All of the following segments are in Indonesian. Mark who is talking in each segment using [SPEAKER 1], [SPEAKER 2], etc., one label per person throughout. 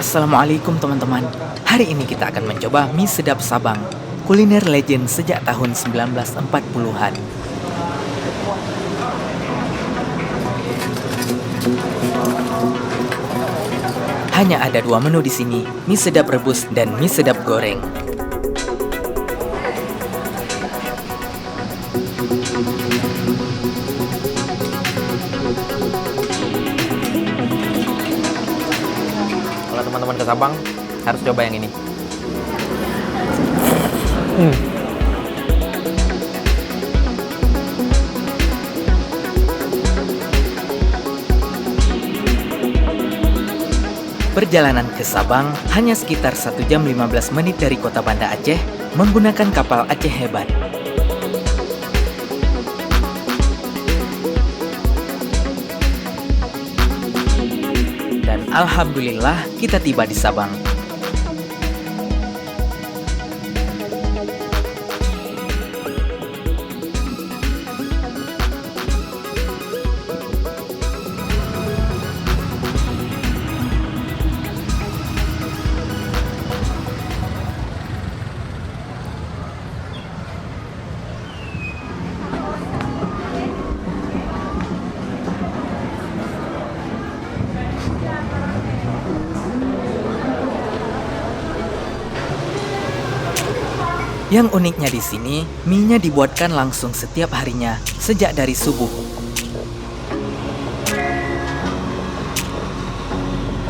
[SPEAKER 1] Assalamualaikum teman-teman. Hari ini kita akan mencoba mie sedap Sabang, kuliner legend sejak tahun 1940-an. Hanya ada dua menu di sini, mie sedap rebus dan mie sedap goreng.
[SPEAKER 2] Kalau teman-teman ke Sabang harus coba yang ini. Perjalanan ke Sabang hanya sekitar 1 jam 15 menit dari kota Banda Aceh menggunakan kapal Aceh Hebat. Dan alhamdulillah kita tiba di Sabang. Yang uniknya di sini, mie-nya dibuatkan langsung setiap harinya, sejak dari subuh.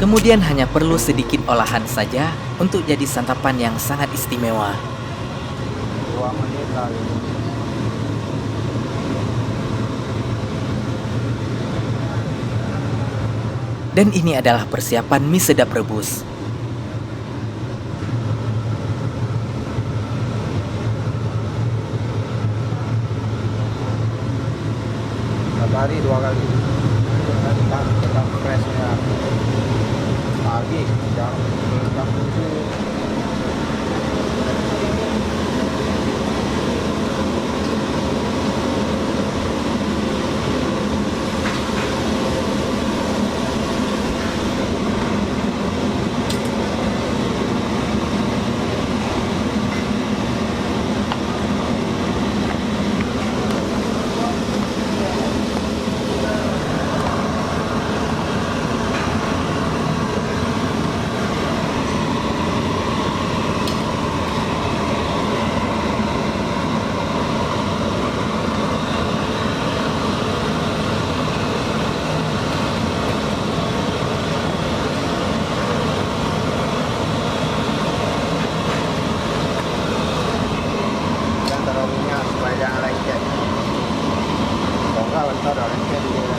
[SPEAKER 2] Kemudian hanya perlu sedikit olahan saja untuk jadi santapan yang sangat istimewa.
[SPEAKER 3] 2 menit lagi.
[SPEAKER 1] Dan ini adalah persiapan mie sedap rebus.
[SPEAKER 3] Sehari 2 kali. Tetap freshnya. Pagi jam 7. Dan taruh minyak supaya jangan lengket. Kalau enggak bentar udah lengket dia.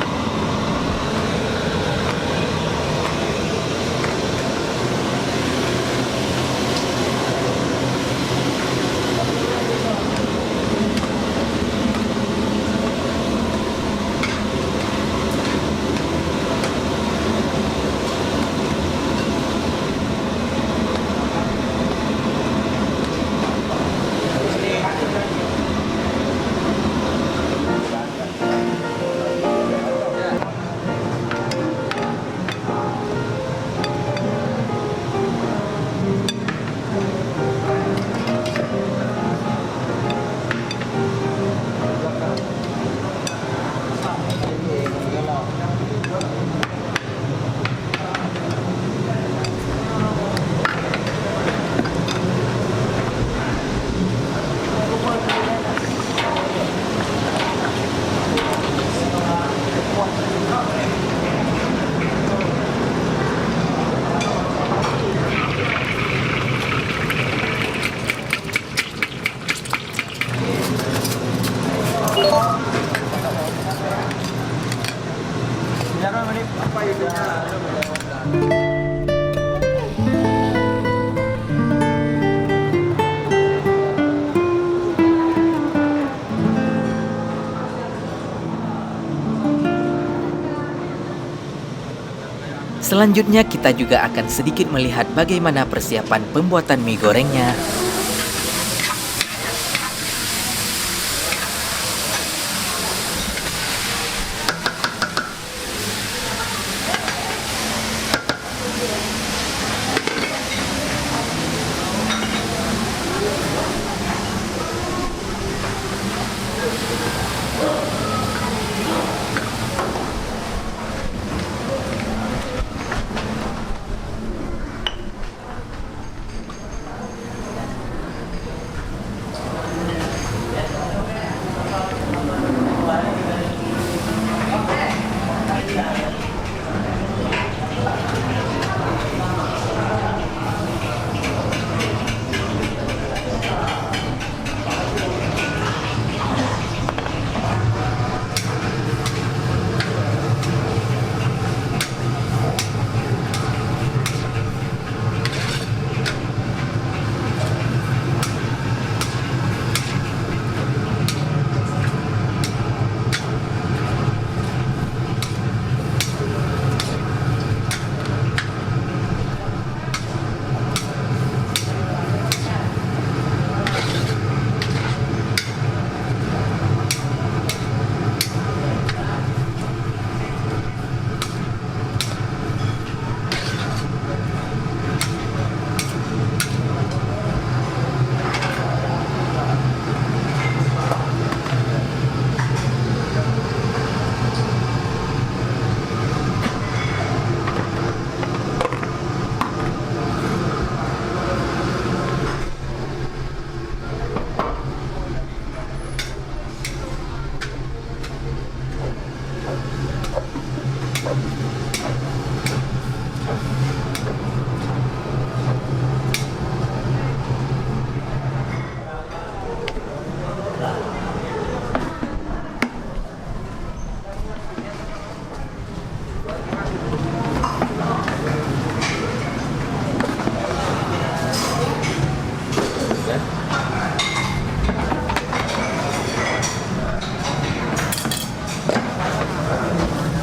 [SPEAKER 1] Selanjutnya kita juga akan sedikit melihat bagaimana persiapan pembuatan mie gorengnya.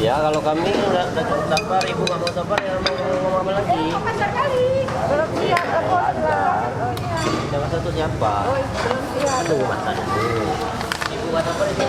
[SPEAKER 4] Ya kalau kami udah cukup sabar, ibu nggak mau sabar ya mau ngomong apa lagi?
[SPEAKER 5] Pasar kali. Belum siap aku sudah.
[SPEAKER 4] Jangan satu siapa?
[SPEAKER 5] Belum siap.
[SPEAKER 4] Tunggu masak dulu. Ibu nggak sabar itu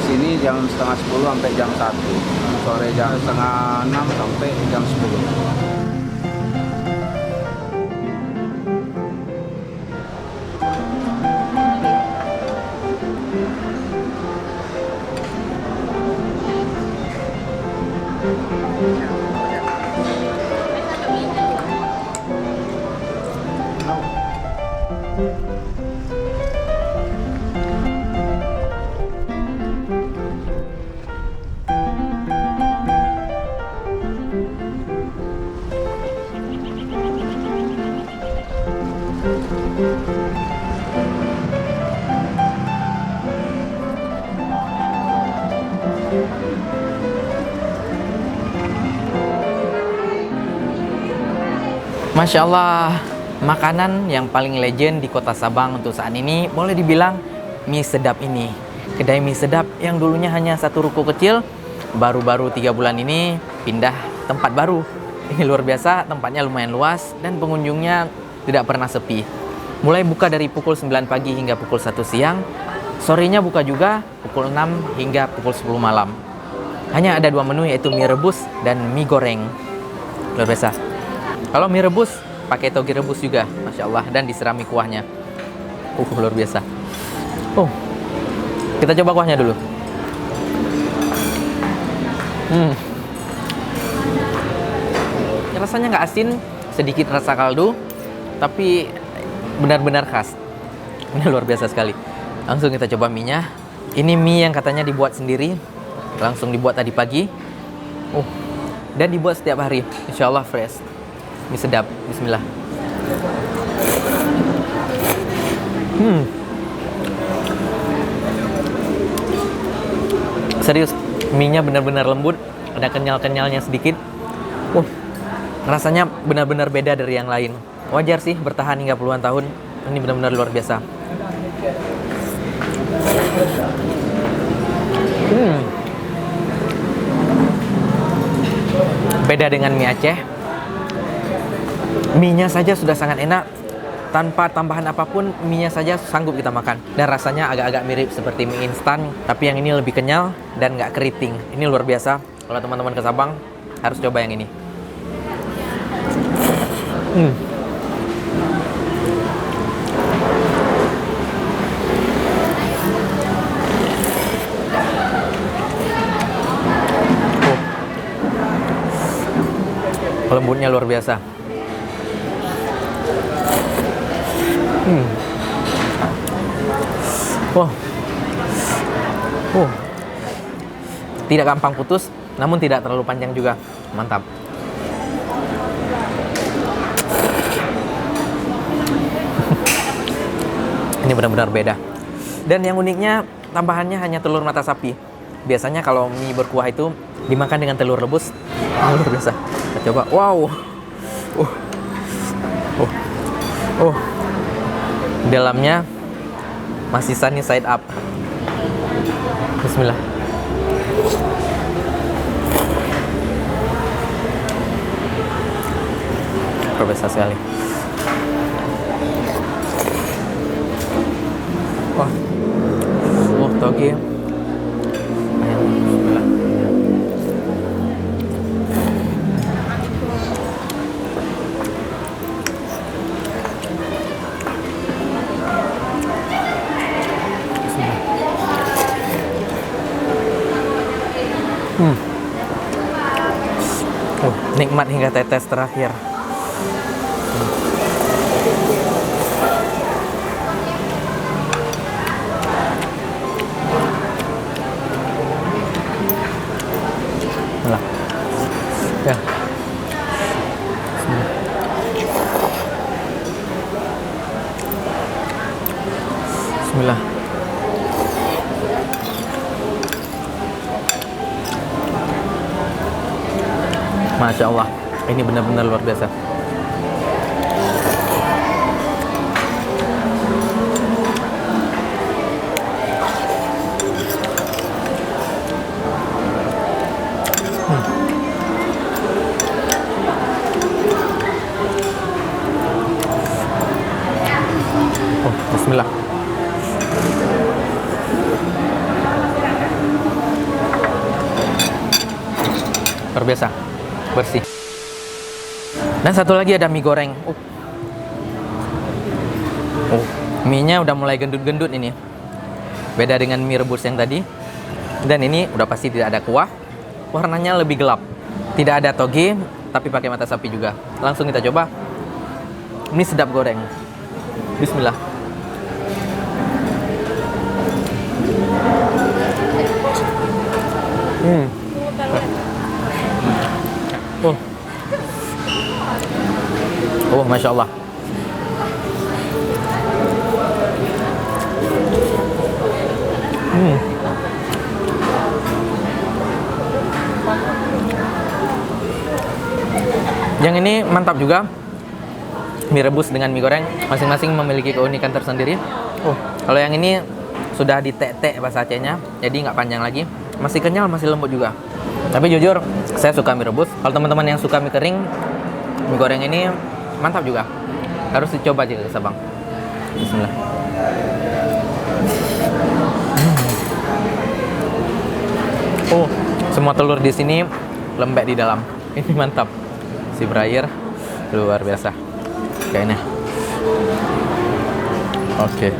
[SPEAKER 3] Sini jam setengah 10 sampai jam 1. Sore jam setengah 6 sampai jam 10.
[SPEAKER 2] Masya Allah, makanan yang paling legend di kota Sabang untuk saat ini boleh dibilang mie sedap ini. Kedai mie sedap yang dulunya hanya satu ruko kecil, baru-baru 3 bulan ini pindah tempat baru. Ini luar biasa, tempatnya lumayan luas dan pengunjungnya tidak pernah sepi. Mulai buka dari pukul 9 pagi hingga pukul 1 siang, sorenya buka juga pukul 6 hingga pukul 10 malam. Hanya ada 2 menu yaitu mie rebus dan mie goreng. Luar biasa. Kalau mie rebus pakai toge rebus juga, Masya Allah, dan diserami kuahnya. Luar biasa. Kita coba kuahnya dulu. Rasanya nggak asin, sedikit rasa kaldu, tapi benar-benar khas. Ini luar biasa sekali. Langsung kita coba mie-nya. Ini mie yang katanya dibuat sendiri, langsung dibuat tadi pagi. Dan dibuat setiap hari, Insya Allah fresh. Mie sedap, bismillah. Serius, mie-nya benar-benar lembut, ada kenyal-kenyalnya sedikit. Rasanya benar-benar beda dari yang lain. Wajar sih bertahan hingga puluhan tahun. Ini benar-benar luar biasa. Beda dengan mie Aceh. Mie-nya saja sudah sangat enak. Tanpa tambahan apapun, mie-nya saja sanggup kita makan. Dan rasanya agak-agak mirip seperti mie instan, tapi yang ini lebih kenyal dan nggak keriting. Ini luar biasa. Kalau teman-teman ke Sabang, harus coba yang ini. Lembutnya luar biasa. Tidak gampang putus, namun tidak terlalu panjang juga. Mantap. Ini benar-benar beda. Dan yang uniknya, tambahannya hanya telur mata sapi. Biasanya kalau mie berkuah itu dimakan dengan telur rebus. Luar biasa. Kita coba. Wow. Dalamnya masih sunny side up. Bismillah. Luar biasa sekali. toge. Ayo, bismillah. Nikmat hingga tetes terakhir. Lah. Ya. Bismillah. Masya Allah, ini benar-benar luar biasa. Oh, bismillah. Luar biasa, bersih. Dan satu lagi ada mie goreng. Mie-nya udah mulai gendut-gendut ini. Beda dengan mie rebus yang tadi. Dan ini udah pasti tidak ada kuah. Warnanya lebih gelap. Tidak ada toge, tapi pakai mata sapi juga. Langsung kita coba. Mie sedap goreng. Bismillah. Oh, Masya Allah. Yang ini mantap juga. Mie rebus dengan mie goreng masing-masing memiliki keunikan tersendiri. Kalau yang ini sudah ditetek bahasa Acehnya, jadi nggak panjang lagi. Masih kenyal, masih lembut juga. Tapi jujur, saya suka mie rebus. Kalau teman-teman yang suka mie kering, mie goreng ini mantap juga. Harus dicoba jika ke Sabang. Bismillah. Oh, semua telur di sini lembek di dalam. Ini mantap. Si berair luar biasa. Kayaknya. Oke.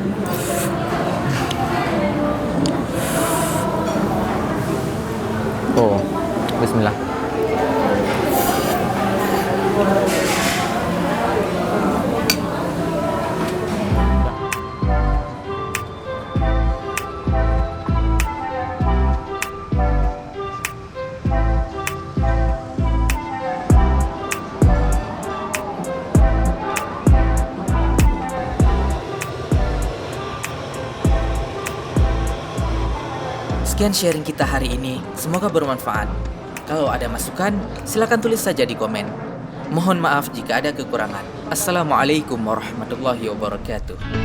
[SPEAKER 2] Oh, bismillah.
[SPEAKER 1] Sekian sharing kita hari ini, semoga bermanfaat. Kalau ada masukan, silakan tulis saja di komen. Mohon maaf jika ada kekurangan. Assalamualaikum warahmatullahi wabarakatuh.